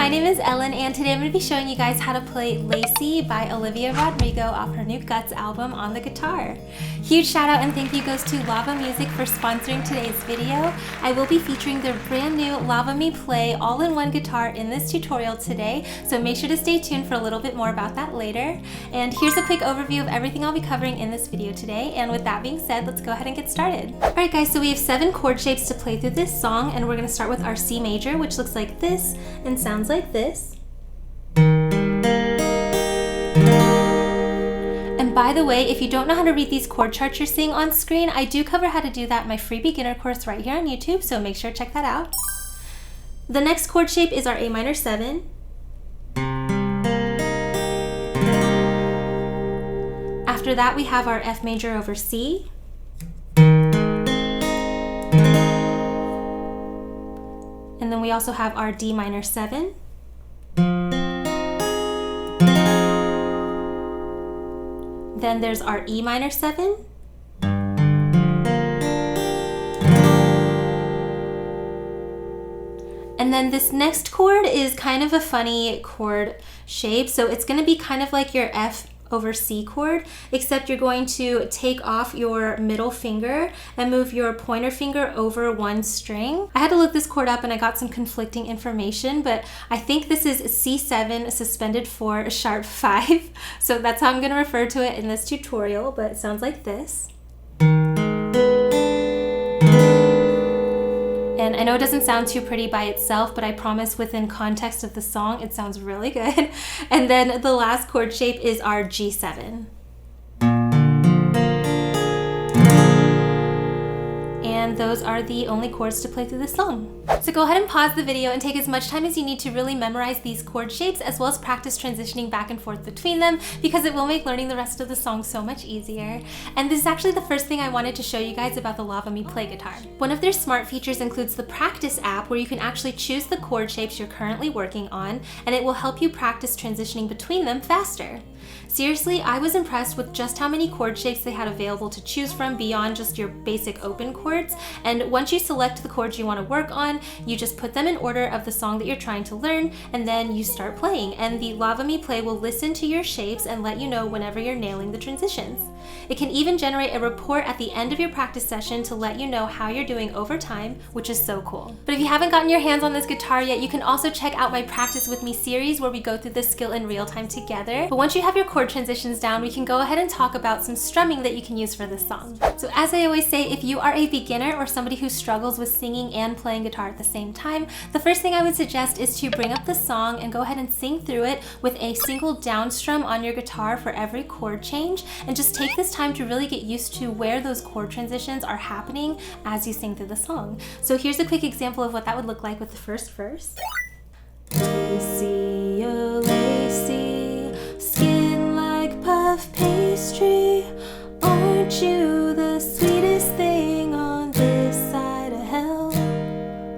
my name is Ellen, and today I'm going to be showing you guys how to play Lacy by Olivia Rodrigo off her new Guts album on the guitar. Huge shout out and thank you goes to Lava Music for sponsoring today's video. I will be featuring their brand new Lava Me Play all-in-one guitar in this tutorial today, so make sure to stay tuned for a little bit more about that later. And here's a quick overview of everything I'll be covering in this video today, and with that being said, let's go ahead and get started. Alright guys, so we have 7 chord shapes to play through this song, and we're going to start with our C major, which looks like this and sounds like this. And by the way, if you don't know how to read these chord charts you're seeing on screen, I do cover how to do that in my free beginner course right here on YouTube, so make sure to check that out. The next chord shape is our A minor 7. After that, we have our F major over C. And then we also have our D minor 7. Then there's our E minor 7. And then this next chord is kind of a funny chord shape. So it's going to be kind of like your F over C chord, except you're going to take off your middle finger and move your pointer finger over one string. I had to look this chord up and I got some conflicting information, but I think this is C7 suspended 4 sharp 5. So that's how I'm going to refer to it in this tutorial, but it sounds like this. And I know it doesn't sound too pretty by itself, but I promise within context of the song, it sounds really good. And then the last chord shape is our G7. And those are the only chords to play through this song. So go ahead and pause the video and take as much time as you need to really memorize these chord shapes, as well as practice transitioning back and forth between them, because it will make learning the rest of the song so much easier. And this is actually the first thing I wanted to show you guys about the Lava Me Play guitar. One of their smart features includes the Practice app, where you can actually choose the chord shapes you're currently working on, and it will help you practice transitioning between them faster. Seriously, I was impressed with just how many chord shapes they had available to choose from beyond just your basic open chords. And once you select the chords you want to work on, you just put them in order of the song that you're trying to learn, and then you start playing. And the Lava Me Play will listen to your shapes and let you know whenever you're nailing the transitions. It can even generate a report at the end of your practice session to let you know how you're doing over time, which is so cool. But if you haven't gotten your hands on this guitar yet, you can also check out my Practice With Me series, where we go through this skill in real time together. But once you have your chord transitions down, we can go ahead and talk about some strumming that you can use for this song. So as I always say, if you are a beginner or somebody who struggles with singing and playing guitar at the same time, the first thing I would suggest is to bring up the song and go ahead and sing through it with a single down strum on your guitar for every chord change, and just take this time to really get used to where those chord transitions are happening as you sing through the song. So here's a quick example of what that would look like with the first verse. Lacy, oh Lacy, skin like puff pastry, aren't you the sweetest thing on this side of hell?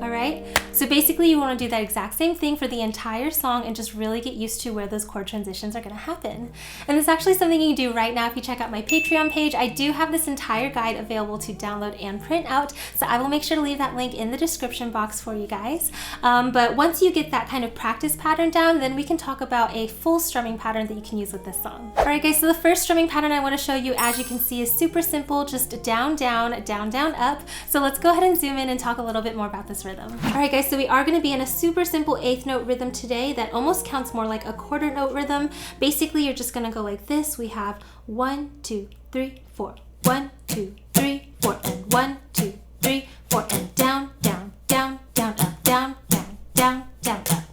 Alright, so basically you want to do that exact same thing for the entire song and just really get used to where those chord transitions are going to happen. And this is actually something you can do right now if you check out my Patreon page. I do have this entire guide available to download and print out, so I will make sure to leave that link in the description box for you guys. But once you get that kind of practice pattern down, then we can talk about a full strumming pattern that you can use with this song. Alright guys, so the first strumming pattern I want to show you, as you can see, is super simple, just down, down, down, down, up. So let's go ahead and zoom in and talk a little bit more about this rhythm. Alright guys, so we are going to be in a super simple 8th note rhythm today that almost counts more like a quarter note rhythm. Basically, you're just going to go like this. We have 1, 2, 3, 4, 1, 2, 3, 4, and 1, 2, 3, 4, and down, down, down, down, up, down, down, down, down, up.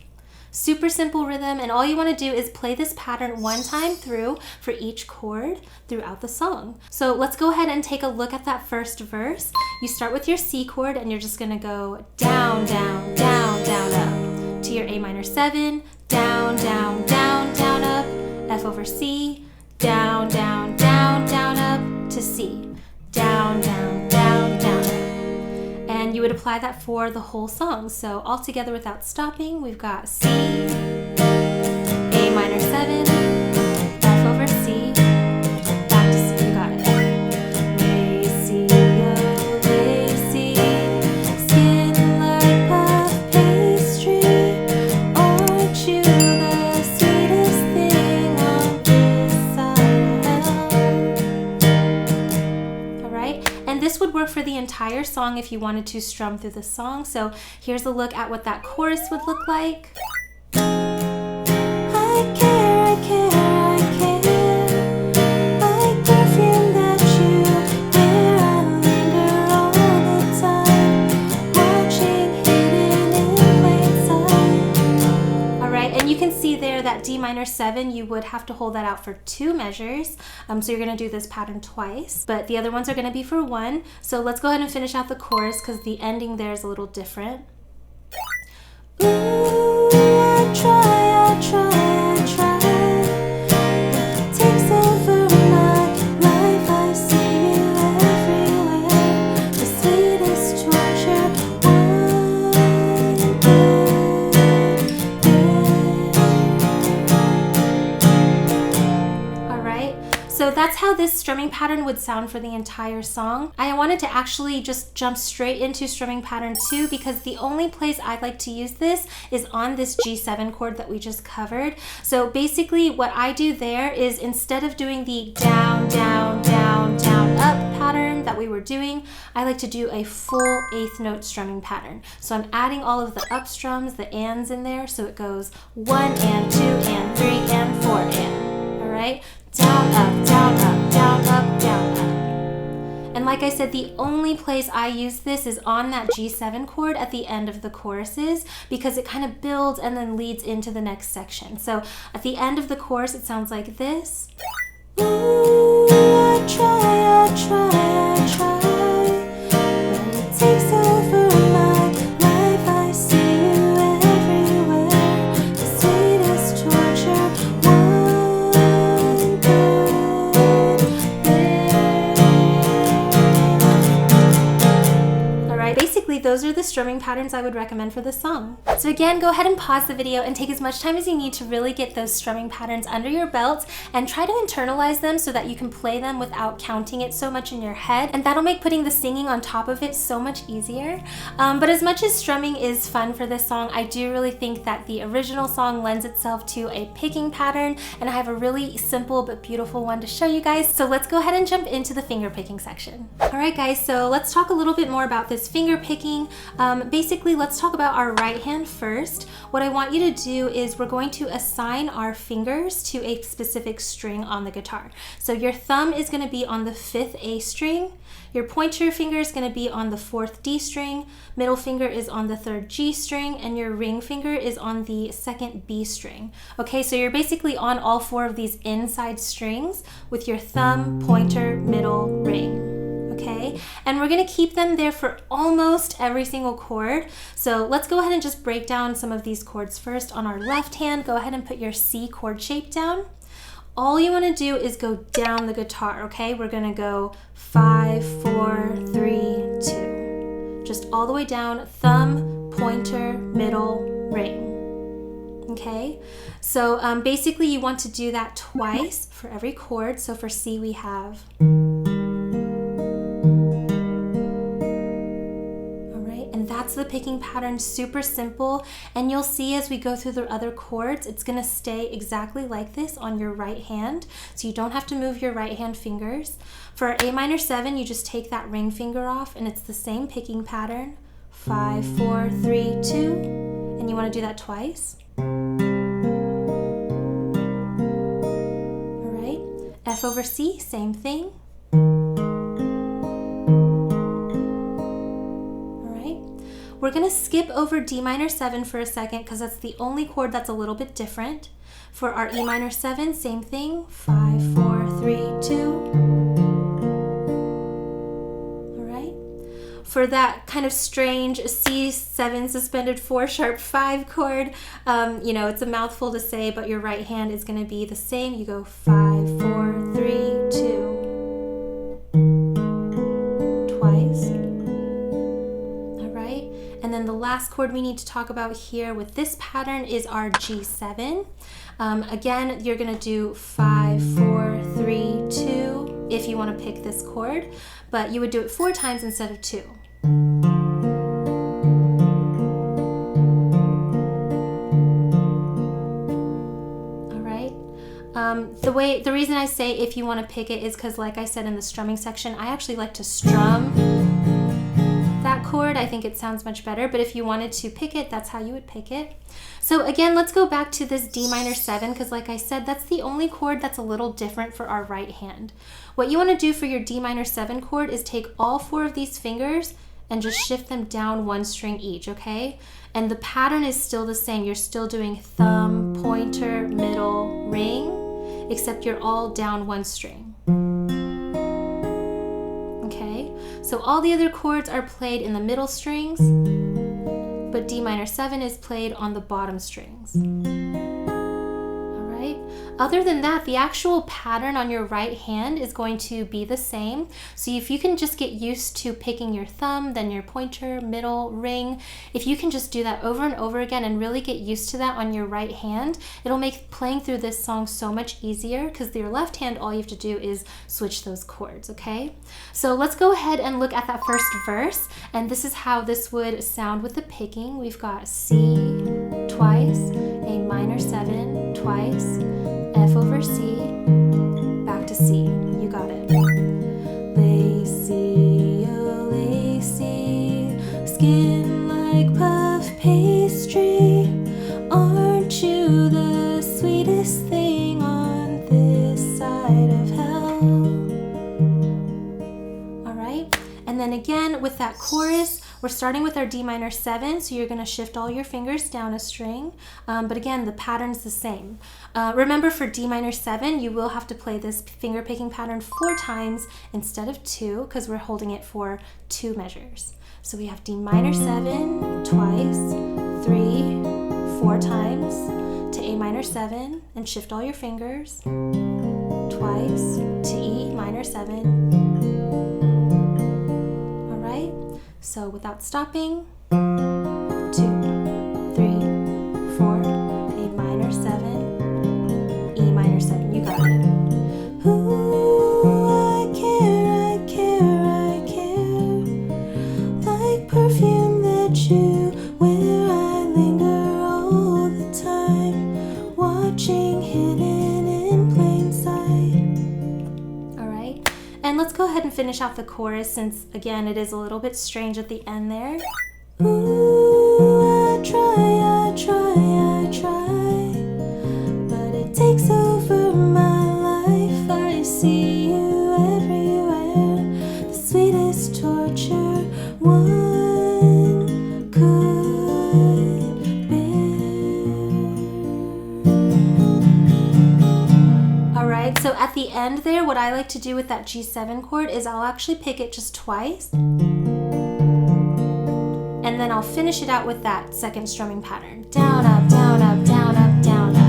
Super simple rhythm, and all you want to do is play this pattern one time through for each chord throughout the song. So let's go ahead and take a look at that first verse. You start with your C chord and you're just going to go down, down, down, down, up to your A minor 7, down, down, down, down, up, F over C, down, down, down, down, up to C, down, down, down, down, up. And you would apply that for the whole song. So all together without stopping, we've got C, A minor 7, F over C, back to C. You got it. Lacy, oh Lacy, skin like puff pastry, And this would work for the entire song if you wanted to strum through the song. So here's a look at what that chorus would look like. I care, I care, I care, like perfume that you wear. I linger all the time, watching hidden in plain sight. All right, and you can see there that D minor 7, you would have to hold that out for 2 measures. So you're gonna do this pattern twice, but the other ones are gonna be for 1. So let's go ahead and finish out the chorus because the ending there is a little different. Ooh, I try, I try, I try, but it takes over my life. I see you everywhere, the sweetest torture, one good. All right, so that's how this strumming pattern would sound for the entire song. I wanted to actually just jump straight into strumming pattern 2 because the only place I'd like to use this is on this G7 chord that we just covered. So basically what I do there is instead of doing the down, down, down, down, up pattern that we were doing, I like to do a full 8th note strumming pattern. So I'm adding all of the up strums, the ands in there, so it goes 1 and 2 and 3 and 4 and, all right? Down, up, down, up, down, up, down, up. And like I said, the only place I use this is on that G7 chord at the end of the choruses because it kind of builds and then leads into the next section. So at the end of the chorus, it sounds like this. Ooh, I try, I try, I try, when it takes over my life, I see you everywhere, the sweetest torture, one good thing. All right, basically those are the strumming patterns I would recommend for this song. So again, go ahead and pause the video and take as much time as you need to really get those strumming patterns under your belt and try to internalize them so that you can play them without counting it so much in your head, and that'll make putting the singing on top of it so much easier. But as much as strumming is fun for this song, I do really think that the original song lends itself to a picking pattern, and I have a really simple but beautiful one to show you guys. So let's go ahead and jump into the finger picking section. All right guys, so let's talk a little bit more about this finger picking. Basically, let's talk about our right hand first. What I want you to do is we're going to assign our fingers to a specific string on the guitar. So your thumb is going to be on the 5th A string, your pointer finger is going to be on the 4th D string, middle finger is on the 3rd G string, and your ring finger is on the 2nd B string. Okay, so you're basically on all 4 of these inside strings with your thumb, pointer, middle, ring. Okay, and we're gonna keep them there for almost every single chord. So let's go ahead and just break down some of these chords first. On our left hand, go ahead and put your C chord shape down. All you wanna do is go down the guitar, okay? We're gonna go 5, 4, 3, 2. Just all the way down, thumb, pointer, middle, ring. Okay, so basically you want to do that twice for every chord. So for C we have, that's the picking pattern, super simple, and you'll see as we go through the other chords, it's gonna stay exactly like this on your right hand, so you don't have to move your right hand fingers. For our A minor 7, you just take that ring finger off, and it's the same picking pattern, 5, 4, 3, 2, and you wanna do that twice. All right, F over C, same thing. We're gonna skip over D minor 7 for a second because that's the only chord that's a little bit different. For our E minor 7, same thing, 5, 4, 3, 2. All right. For that kind of strange C7 suspended 4 sharp 5 chord, you know, it's a mouthful to say, but your right hand is gonna be the same. You go 5, 4, 3, 2. Twice. And then the last chord we need to talk about here with this pattern is our G7. Again, you're gonna do 5, 4, 3, 2 if you want to pick this chord, but you would do it 4 times instead of 2. All right. The reason I say if you want to pick it is because, like I said in the strumming section, I actually like to strum that chord. I think it sounds much better, but if you wanted to pick it, that's how you would pick it. So again, let's go back to this D minor 7, because like I said, that's the only chord that's a little different for our right hand. What you want to do for your D minor 7 chord is take all 4 of these fingers and just shift them down 1 string each, okay? And the pattern is still the same. You're still doing thumb, pointer, middle, ring, except you're all down 1 string. Okay? So all the other chords are played in the middle strings, but D minor 7 is played on the bottom strings. All right? Other than that, the actual pattern on your right hand is going to be the same. So if you can just get used to picking your thumb, then your pointer, middle, ring, if you can just do that over and over again and really get used to that on your right hand, it'll make playing through this song so much easier, because your left hand, all you have to do is switch those chords, okay? So let's go ahead and look at that first verse, and this is how this would sound with the picking. We've got C twice, A minor 7 twice, F over C, back to C. You got it. Lacy, oh Lacy, skin like puff pastry. Aren't you the sweetest thing on this side of hell? All right. And then again with that chorus, we're starting with our D minor 7, so you're going to shift all your fingers down a string, but again, the pattern's the same. Remember, for D minor 7, you will have to play this finger picking pattern 4 times instead of 2, because we're holding it for 2 measures. So we have D minor 7 twice, 3, 4 times to A minor 7, and shift all your fingers, twice to E minor 7. So without stopping, 2, 3, 4, A minor 7, E minor 7. You got it. Ooh, I care, like perfume that you wear. I linger all the time, watching hidden in plain sight. All right. And let's go ahead and finish out the chorus, since again it is a little bit strange at the end there. Ooh, I try, but it takes over my life. I see you everywhere, the sweetest torture one could bear. All right, so at the end there, what I like to do with that G7 chord is I'll actually pick it just twice, and then I'll finish it out with that second strumming pattern. Down, up, down, up, down, up, down, up.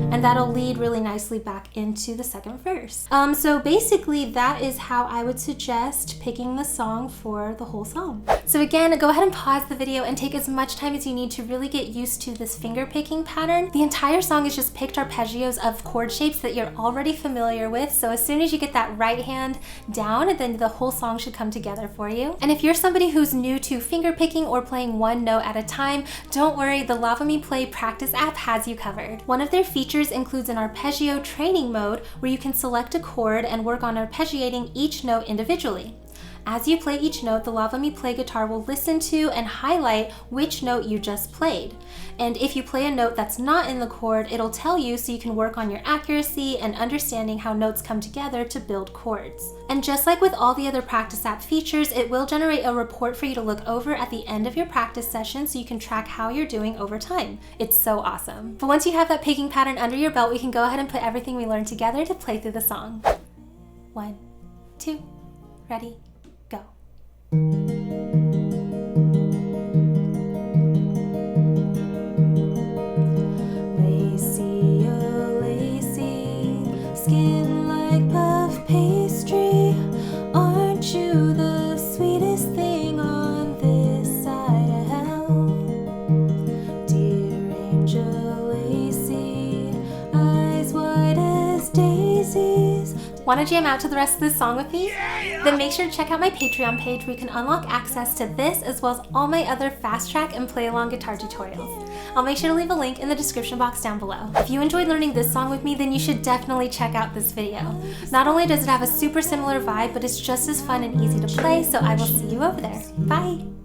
And that'll lead really nicely back into the second verse. So basically that is how I would suggest picking the song for the whole song. So again, go ahead and pause the video and take as much time as you need to really get used to this finger picking pattern. The entire song is just picked arpeggios of chord shapes that you're already familiar with. So as soon as you get that right hand down, then the whole song should come together for you. And if you're somebody who's new to finger picking or playing one note at a time, don't worry, the Lava Me Play practice app has you covered. One of their features includes an arpeggio training mode where you can select a chord and work on arpeggiating each note individually. As you play each note, the Lava Me Play guitar will listen to and highlight which note you just played. And if you play a note that's not in the chord, it'll tell you, so you can work on your accuracy and understanding how notes come together to build chords. And just like with all the other practice app features, it will generate a report for you to look over at the end of your practice session so you can track how you're doing over time. It's so awesome. But once you have that picking pattern under your belt, we can go ahead and put everything we learned together to play through the song. 1, 2, ready, go. Lacy, oh Lacy, skin like puff pastry. Aren't you the sweetest thing on this side of hell? Dear angel Lacy, eyes white as daisies. Want to jam out to the rest of this song with me? Then make sure to check out my Patreon page where you can unlock access to this as well as all my other fast track and play along guitar tutorials. I'll make sure to leave a link in the description box down below. If you enjoyed learning this song with me, then you should definitely check out this video. Not only does it have a super similar vibe, but it's just as fun and easy to play, so I will see you over there. Bye!